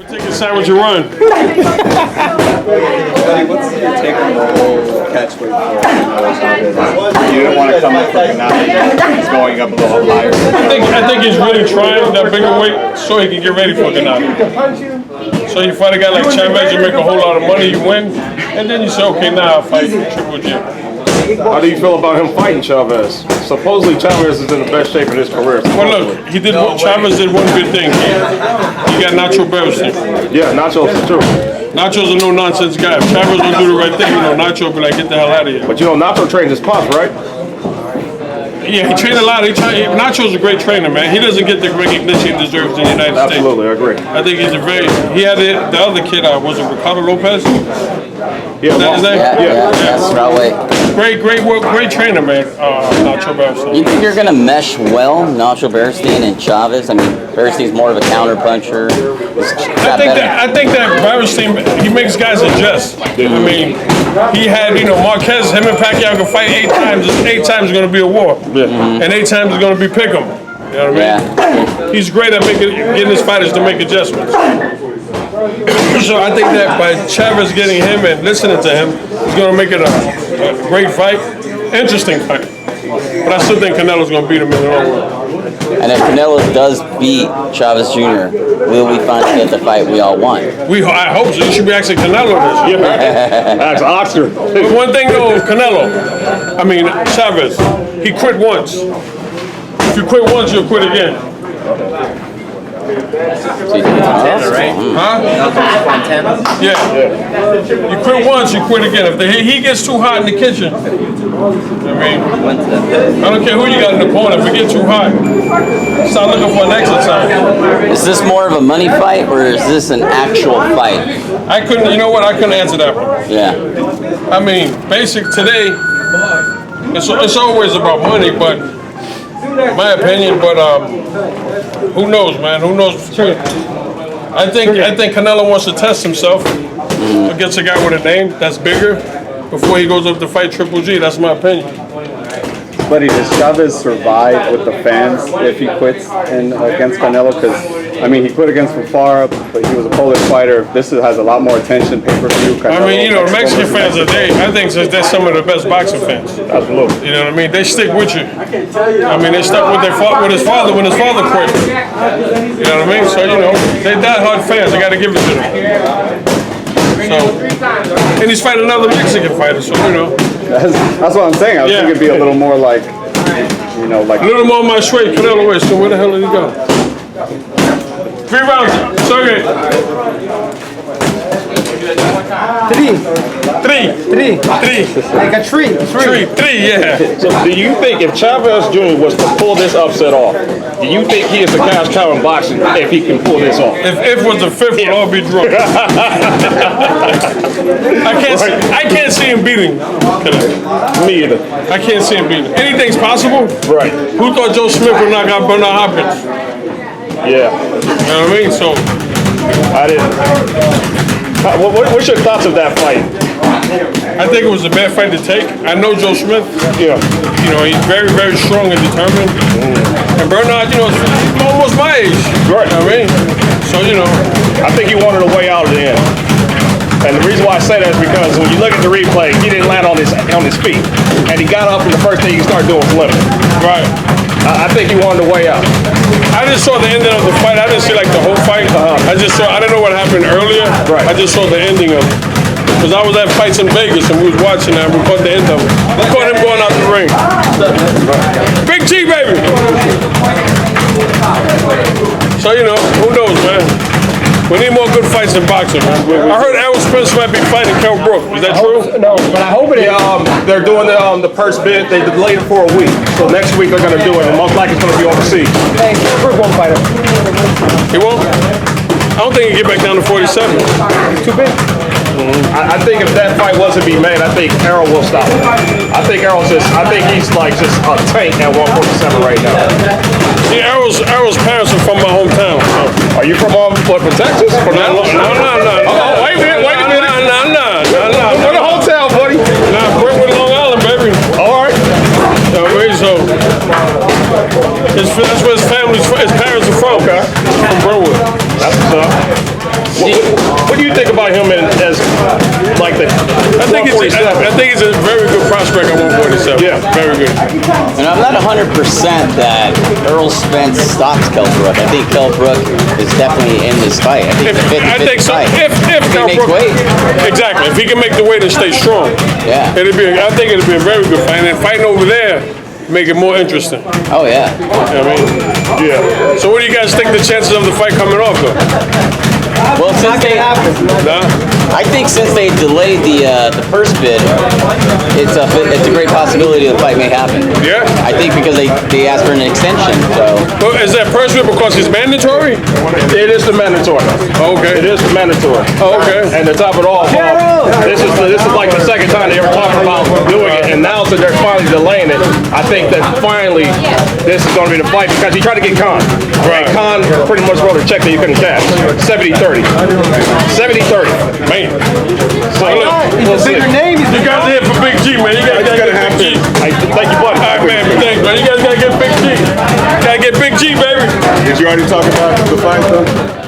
Take a sandwich and run. Buddy, what's your take on the whole catch weight for Canelo? You don't want to come up from Canelo. He's going up a little higher. I think he's really trying that bigger weight so he can get ready for Canelo. So you fight a guy like Chavez, you make a whole lot of money, you win, and then you say, okay, now I'll fight Triple G. How do you feel about him fighting Chavez? Supposedly Chavez is in the best shape of his career. Well, look, Chavez did one good thing. He got NACHO BERISTAIN. Yeah, Nacho's is true. Nacho's a no-nonsense guy. If Chavez don't do the right thing, Nacho will be like, get the hell out of here. But Nacho trains his pops, right? Yeah, he trained a lot. Nacho's a great trainer, man. He doesn't get the recognition he deserves in the United States. Absolutely, I agree. I think he's he had the other kid, was it Ricardo Lopez? Yeah, that's right. Great trainer, man. Nacho Beristain. You think you're gonna mesh well, Nacho Beristain and Chavez? I mean, Beristain's more of a counter puncher. I think that Beristain, he makes guys adjust. I mean, he had Marquez, him and Pacquiao can fight 8 times. 8 times is gonna be a war, and 8 times is gonna be pick'em. You know what I mean? He's great at getting his fighters to make adjustments. So I think that by Chavez getting him and listening to him, he's going to make it a great fight, interesting fight. But I still think Canelo's going to beat him in the long run. And if Canelo does beat Chavez Jr., will we finally get the fight we all want? I hope so. You should be asking Canelo this. That's Oxford. But one thing though, Chavez, he quit once. If you quit once, you'll quit again. Yeah. You quit once, you quit again. If he gets too hot in the kitchen, I don't care who you got in the corner. If it gets too hot, start looking for an exercise. Is this more of a money fight or is this an actual fight? I couldn't answer that one. Yeah. I mean, today, it's always about money, but my opinion, but who knows, man? Who knows? I think Canelo wants to test himself against a guy with a name that's bigger before he goes up to fight Triple G. That's my opinion. Buddy, does Chavez survive with the fans if he quits against Canelo? Because, I mean, he quit against Fafara, but he was a Polish fighter. This has a lot more attention, pay-per-view. I mean, the Mexican fans I think they're some of the best boxing fans. Absolutely. You know what I mean? They stick with you. I mean, they stuck with his father when his father quit. You know what I mean? So, they die-hard fans. I got to give it to them. So, and he's fighting another Mexican fighter, so That's what I'm saying. I was thinking it'd be a little more like, like a little more my straight Canelo way. So where the hell did he go? 3 rounds. Sorry. 3. Like a tree. 3, yeah. So do you think if Chavez Jr. was to pull this upset off, do you think he is the cash cow in boxing if he can pull this off? If was the 5th, we'll all be drunk. I can't see him beating Canelo. Me either. I can't see him beating. Anything's possible. Right. Who thought Joe Smith would knock out Bernard Hopkins? Yeah. You know what I mean? So I didn't. What's your thoughts of that fight? I think it was a bad fight to take. I know Joe Smith. Yeah. He's very, very strong and determined. And Bernard, he's almost my age. Right. You know what I mean? So, I think he wanted a way out of the end. And the reason why I say that is because when you look at the replay, he didn't land on his feet. And he got up and the first thing he started doing was limping. Right. I think he wanted a way out. I just saw the ending of the fight. I didn't see the whole fight. I didn't know what happened earlier. Right. I just saw the ending of it. Because I was at fights in Vegas and we was watching that and we caught the end of it. We caught him going out the ring. Big G, baby! So, who knows, man? We need more good fights in boxing, man. I heard Errol Spence might be fighting Kell Brook. Is that true? No, but I hope it is. Yeah, they're doing the purse bid. They delayed it for a week. So next week they're going to do it. And most likely it's going to be overseas. Hey, Brook won't fight him. He won't? I don't think he can get back down to 47. Too big. I think if that fight wasn't be made, I think Errol will stop it. I think he's like just a tank at 147 right now. See, Errol's parents are from my hometown. So. Are you from Texas? No. Oh, wait a minute. No. From the hotel, buddy. Nah, Brentwood, Long Island, baby. All right. So that's where his parents are from. Okay. From Brentwood. That's what's up. What do you think about him as like the I think it's a very good prospect at 147. Yeah. Very good. And I'm not 100% that Earl Spence stops Kell Brook. I think Kell Brook is definitely in this fight. I think it's a 50-50 I think so. fight. If he Kell makes Brook, weight. exactly. If he can make the weight and stay strong, Yeah. I think it'll be a very good fight. And fighting over there make it more interesting. Oh, yeah. You know what I mean? yeah? So what do you guys think the chances of the fight coming off though? Well, since they, Nah? I think since they delayed the first bid, it's a great possibility the fight may happen. Yeah? I think because they asked for an extension, so. Well, is that first bid because it's mandatory? It is the mandatory. Okay. It is the mandatory. Oh, okay. And to top it all, this is like the second time they ever talked about doing it, and now since they're finally delaying it, I think that finally this is going to be the fight because he tried to get Khan. Right. And Khan pretty much wrote a check that he couldn't cash. 70-30. 70-30. Man. So we'll see. Bigger name. You guys are here for Big G, man. You guys gotta get Big G. Thank you, buddy. All right, man. Thanks, man. You guys gotta get Big G. Gotta get Big G, baby. Did you already talk about the fight though?